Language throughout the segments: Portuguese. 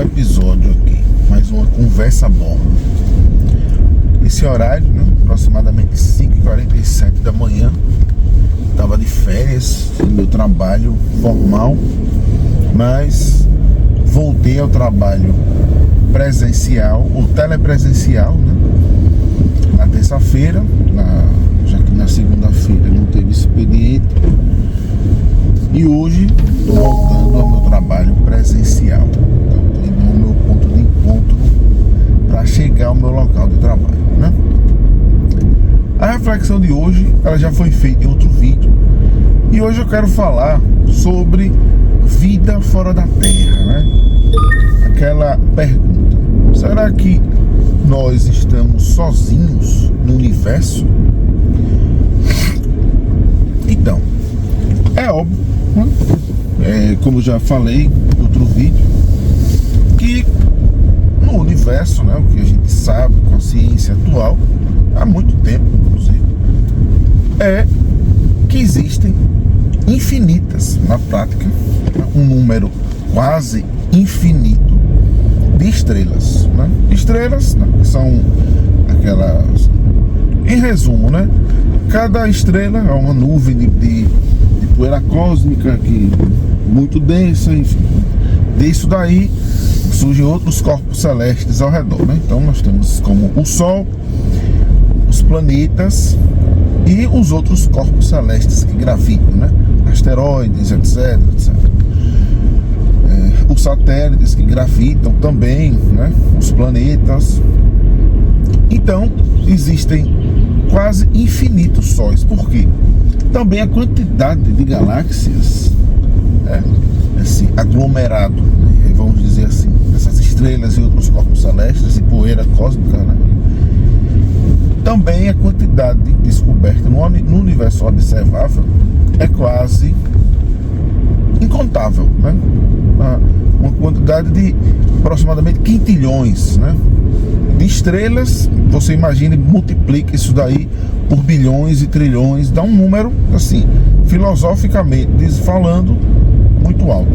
episódio aqui, mais uma conversa boa. Esse horário, né, aproximadamente 5h47 da manhã, estava de férias do meu trabalho formal, mas voltei ao trabalho presencial, ou telepresencial, né, na terça-feira, já que na segunda-feira não teve expediente, e hoje estou voltando ao meu trabalho presencial. Então estou indo no meu ponto de encontro para chegar ao meu local de trabalho, né? A reflexão de hoje ela já foi feita em outro vídeo, e hoje eu quero falar sobre vida fora da Terra, né? Aquela pergunta: será que nós estamos sozinhos no universo? Então, é óbvio, né? Como já falei em outro vídeo, que no universo, né, o que a gente sabe com a ciência atual, há muito tempo inclusive, é que existem infinitas, na prática, um número quase infinito de estrelas, né? Estrelas, né, que são aquelas, em resumo, né, cada estrela é uma nuvem de poeira cósmica que muito densa, enfim. Disso daí surgem outros corpos celestes ao redor, né? Então nós temos como o Sol, os planetas e os outros corpos celestes que gravitam, né? Asteroides, etc, etc. Os satélites que gravitam também, né? Os planetas. Então existem quase infinitos sóis. Por quê? Também a quantidade de galáxias, esse aglomerado, né, vamos dizer assim, essas estrelas e outros corpos celestes e poeira cósmica, né? Também a quantidade descoberta no universo observável é quase incontável, né? Uma quantidade de aproximadamente quintilhões, né, de estrelas. Você imagine, multiplica isso daí por bilhões e trilhões, dá um número, assim, filosoficamente falando, muito alto.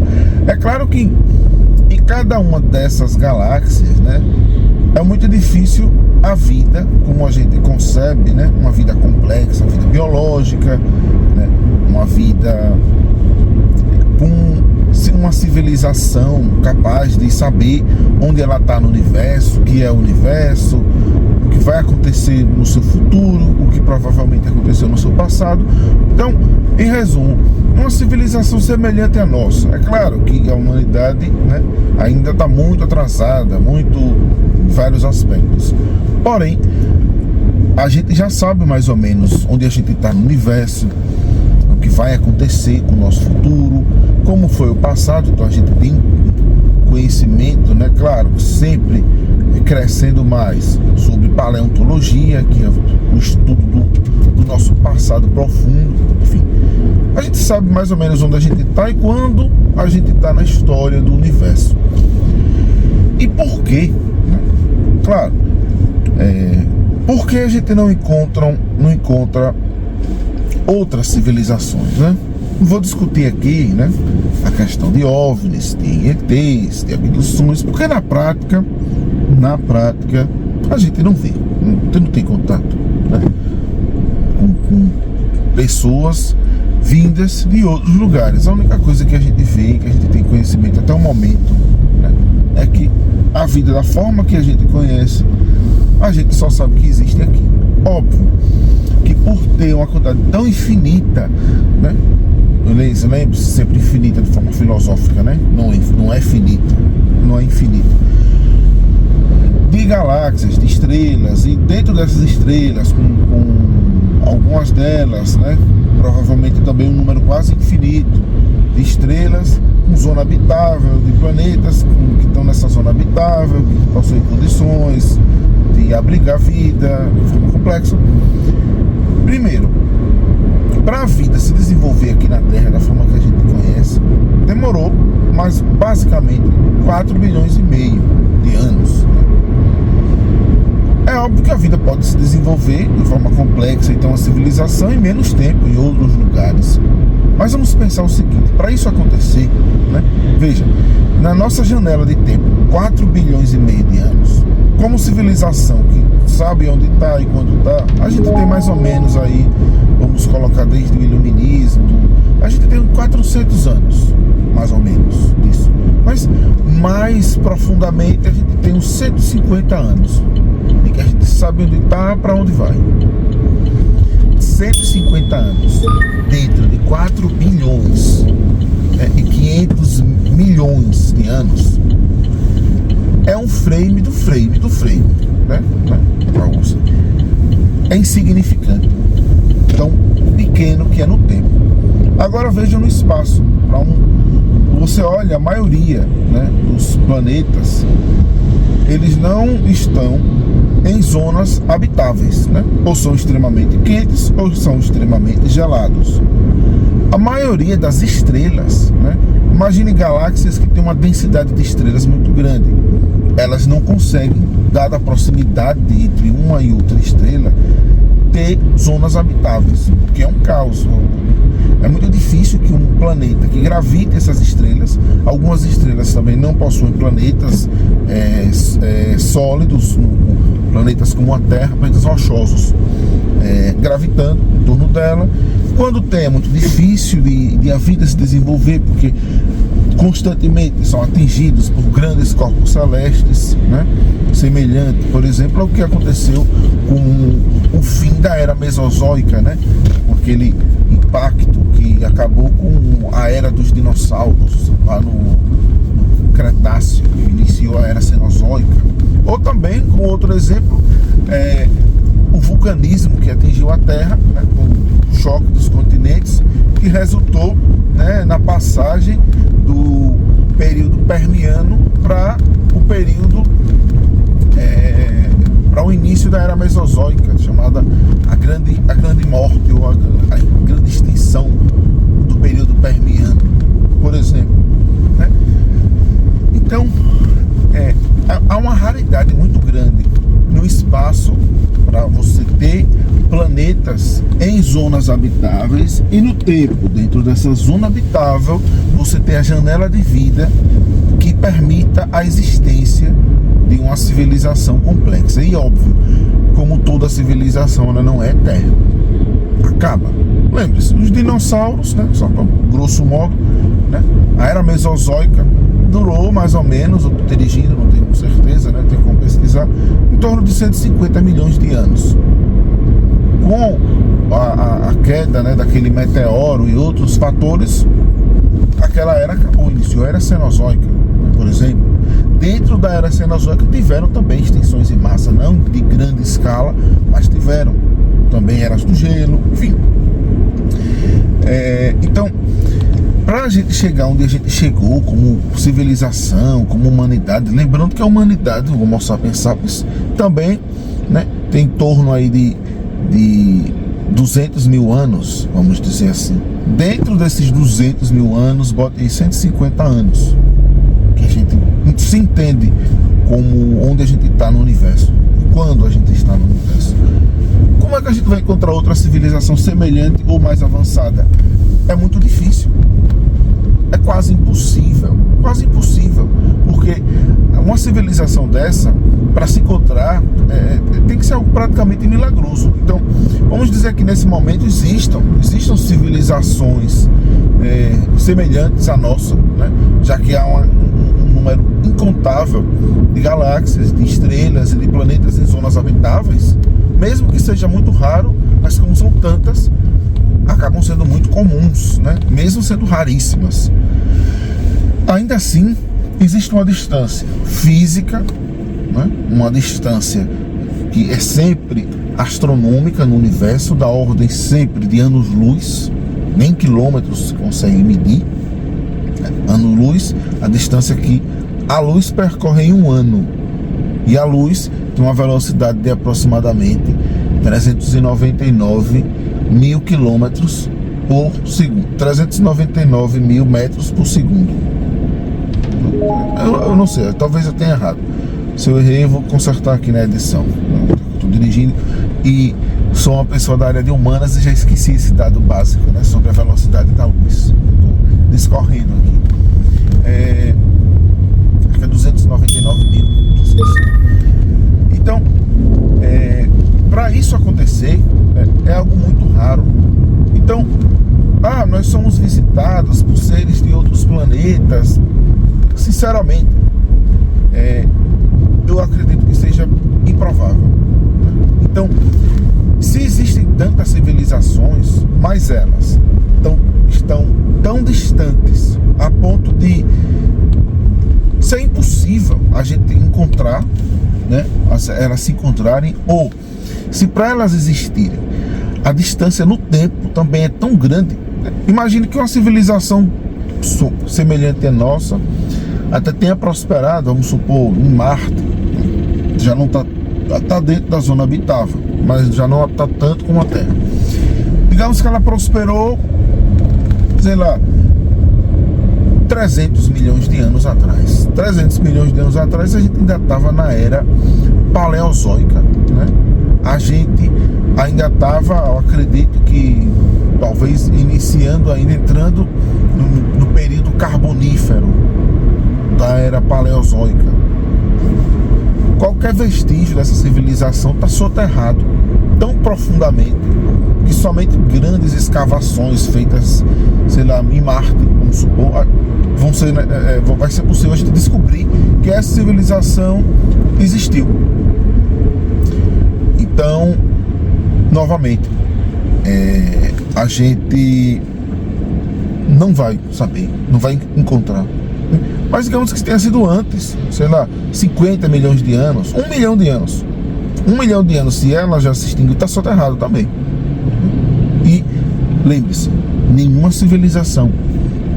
É claro que em cada uma dessas galáxias, né, é muito difícil a vida, como a gente concebe, né, uma vida complexa, uma vida biológica, né, uma vida com uma civilização capaz de saber onde ela está no universo, o que é o universo, o que vai acontecer no seu futuro, o que provavelmente aconteceu no seu passado. Então, em resumo, uma civilização semelhante à nossa. É claro que a humanidade, né, ainda está muito atrasada, muito em vários aspectos. Porém, a gente já sabe mais ou menos onde a gente está no universo, o que vai acontecer com o nosso futuro, como foi o passado. Então a gente tem conhecimento, né, claro, sempre crescendo mais sobre paleontologia, que é o estudo do nosso passado profundo. Enfim, a gente sabe mais ou menos onde a gente está e quando a gente está na história do universo. E por quê? Claro, por que a gente não encontra outras civilizações, né? Vou discutir aqui, né, a questão de OVNIs, de ETs, de abduções, porque na prática a gente não vê, não tem contato, né, com pessoas vindas de outros lugares. A única coisa que a gente vê, que a gente tem conhecimento até o momento, né, é que a vida da forma que a gente conhece, a gente só sabe que existe aqui. Óbvio que por ter uma quantidade tão infinita, né, lembre-se sempre infinita de forma filosófica, né? Não é finita, não é infinita, de galáxias, de estrelas, e dentro dessas estrelas, com algumas delas, né, provavelmente também um número quase infinito de estrelas com zona habitável, de planetas que estão nessa zona habitável, que possuem condições de abrigar vida de forma complexa. Primeiro, para a vida se desenvolver aqui na Terra da forma que a gente conhece, demorou, mas basicamente 4 bilhões e meio de anos. É óbvio que a vida pode se desenvolver de forma complexa e ter uma civilização em menos tempo em outros lugares. Mas vamos pensar o seguinte, para isso acontecer, né? Veja, na nossa janela de tempo, 4 bilhões e meio de anos, como civilização que sabe onde está e quando está, a gente tem mais ou menos aí, vamos colocar desde o iluminismo, a gente tem 400 anos, mais ou menos, disso. Mas mais profundamente a gente tem uns 150 anos, em que a gente sabe onde está, para onde vai. 150 anos dentro de 4 bilhões e 500 milhões de anos é um frame do frame do frame, né? É insignificante, tão pequeno que é no tempo. Agora veja no espaço, você olha a maioria, né, dos planetas, eles não estão em zonas habitáveis, né? Ou são extremamente quentes ou são extremamente gelados. A maioria das estrelas, né? Imagine galáxias que têm uma densidade de estrelas muito grande. Elas não conseguem, dada a proximidade entre uma e outra estrela, ter zonas habitáveis, porque é um caos. É muito difícil que um planeta que gravite essas estrelas, algumas estrelas também não possuem planetas sólidos, planetas como a Terra, planetas rochosos, gravitando em torno dela. Quando tem, é muito difícil de a vida se desenvolver, porque constantemente são atingidos por grandes corpos celestes, né? Semelhante, por exemplo, ao que aconteceu com o fim da era Mesozoica, né? Com aquele impacto que acabou com a era dos dinossauros lá no Cretáceo, que iniciou a era Cenozoica. Ou também, com outro exemplo, o vulcanismo que atingiu a Terra, né, com o choque dos continentes, que resultou, né, na passagem do período Permiano para o período para o início da era Mesozoica, chamada a grande morte ou a grande extinção do período Permiano, por exemplo, né? Então há uma raridade muito grande no espaço para você ter planetas em zonas habitáveis, e no tempo, dentro dessa zona habitável, você ter a janela de vida que permita a existência de uma civilização complexa. E óbvio, como toda civilização, ela não é eterna, acaba. Lembre-se, os dinossauros, né, só para grosso modo, né, a era Mesozoica durou mais ou menos, eu estou dirigindo, não tenho certeza, né, tenho como pesquisar, em torno de 150 milhões de anos. Com a queda, né, daquele meteoro e outros fatores, aquela era acabou, iniciou a era Cenozoica, né, por exemplo. Dentro da era Cenozoica tiveram também extinções em massa, não de grande escala, mas tiveram também eras do gelo, enfim. Então, para a gente chegar onde a gente chegou como civilização, como humanidade, lembrando que a humanidade, o Homo sapiens sapiens, também, né, tem em torno aí de 200 mil anos, vamos dizer assim. Dentro desses 200 mil anos, bota aí 150 anos, que a gente se entende como onde a gente está no universo, quando a gente está no universo. Como é que a gente vai encontrar outra civilização semelhante ou mais avançada? É muito difícil, é quase impossível, porque uma civilização dessa, para se encontrar, tem que ser algo praticamente milagroso. Então, vamos dizer que nesse momento existam civilizações semelhantes à nossa, né? Já que há um número incontável de galáxias, de estrelas e de planetas em zonas habitáveis, mesmo que seja muito raro, mas como são tantas, acabam sendo muito comuns, né? Mesmo sendo raríssimas. Ainda assim, existe uma distância física, né? Uma distância que é sempre astronômica no universo, da ordem sempre de anos-luz, nem quilômetros se consegue medir, né? Ano-luz, a distância que a luz percorre em um ano, e a luz tem uma velocidade de aproximadamente 399 mil quilômetros por segundo, 399 mil metros por segundo. Eu não sei, talvez eu tenha errado. Se eu errei, eu vou consertar aqui na edição. Estou dirigindo e sou uma pessoa da área de humanas e já esqueci esse dado básico, né, sobre a velocidade da luz. Estou discorrendo aqui. Acho que é 299 mil. Então, para isso acontecer, é algo muito raro. Então, nós somos visitados por seres de outros planetas. Sinceramente, eu acredito que seja improvável. Então, se existem tantas civilizações, mas elas estão tão distantes a ponto de ser impossível a gente encontrar, né, elas se encontrarem, ou se para elas existirem, a distância no tempo também é tão grande. Imagine que uma civilização semelhante à nossa até tenha prosperado, vamos supor, em Marte, já não está dentro da zona habitável, mas já não está tanto como a Terra. Digamos que ela prosperou, sei lá, 300 milhões de anos atrás. 300 milhões de anos atrás a gente ainda estava na era paleozoica, né? A gente ainda estava, eu acredito que talvez iniciando, ainda entrando no período carbonífero da era paleozoica. Qualquer vestígio dessa civilização está soterrado tão profundamente que somente grandes escavações feitas, sei lá, em Marte, vamos supor, vai ser possível a gente descobrir que essa civilização existiu. Então, novamente, a gente não vai saber, não vai encontrar. Mas digamos que tenha sido antes, sei lá, 50 milhões de anos, 1 milhão de anos. 1 milhão de anos, se ela já se extinguiu, está soterrado também. E lembre-se, nenhuma civilização,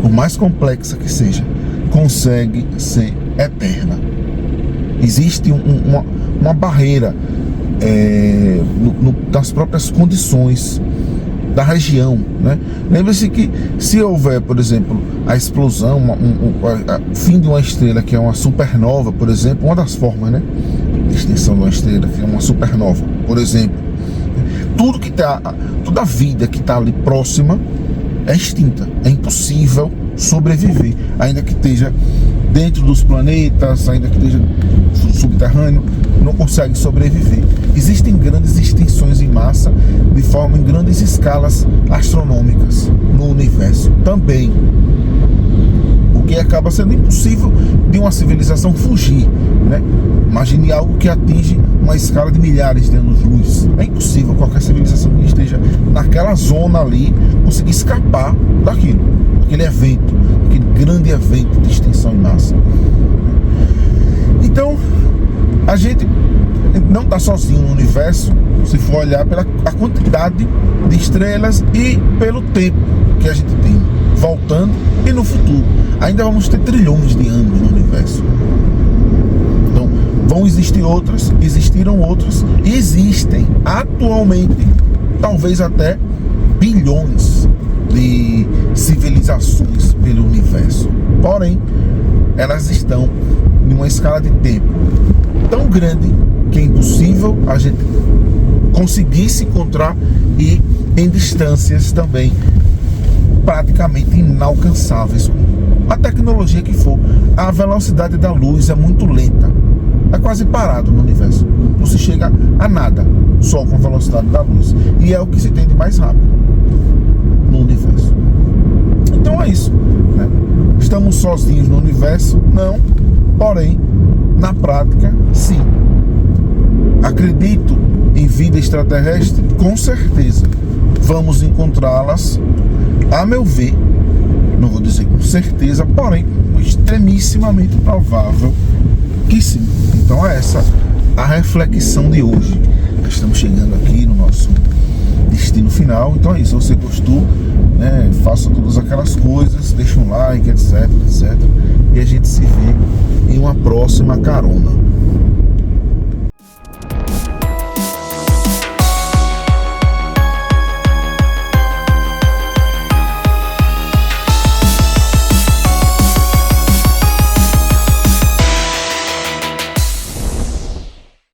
por mais complexa que seja, consegue ser eterna. Existe uma barreira das próprias condições da região, né? Lembre-se que se houver, por exemplo, a explosão, o fim de uma estrela, que é uma supernova, por exemplo, uma das formas, né, de extinção de uma estrela, que é uma supernova, por exemplo, toda a vida que está ali próxima é extinta, é impossível sobreviver, ainda que esteja dentro dos planetas, ainda que esteja subterrâneo, não consegue sobreviver. Existem grandes extinções em massa em grandes escalas astronômicas no universo também, o que acaba sendo impossível de uma civilização fugir, né? Imagine algo que atinge uma escala de milhares de anos-luz. É impossível qualquer civilização que esteja naquela zona ali conseguir escapar daquele evento, aquele grande evento de extinção em massa. Então, a gente não está sozinho no universo, se for olhar pela a quantidade de estrelas e pelo tempo que a gente tem voltando, e no futuro ainda vamos ter trilhões de anos no universo. Então vão existir outras, existiram outras e existem atualmente talvez até bilhões de civilizações pelo universo, porém elas estão em uma escala de tempo tão grande que é impossível a gente conseguir se encontrar, e em distâncias também praticamente inalcançáveis, a tecnologia que for. A velocidade da luz é muito lenta, é quase parado no universo, não se chega a nada só com a velocidade da luz, e é o que se tem de mais rápido no universo. Então é isso, né? Estamos sozinhos no universo? Não, porém na prática sim. Acredito em vida extraterrestre? Com certeza vamos encontrá-las, a meu ver, não vou dizer com certeza, porém extremissimamente provável que sim. Então é essa a reflexão de hoje. Estamos chegando aqui no nosso destino final. Então é isso, se você gostou, né, faça todas aquelas coisas, deixa um like, etc, etc, e a gente se vê em uma próxima carona.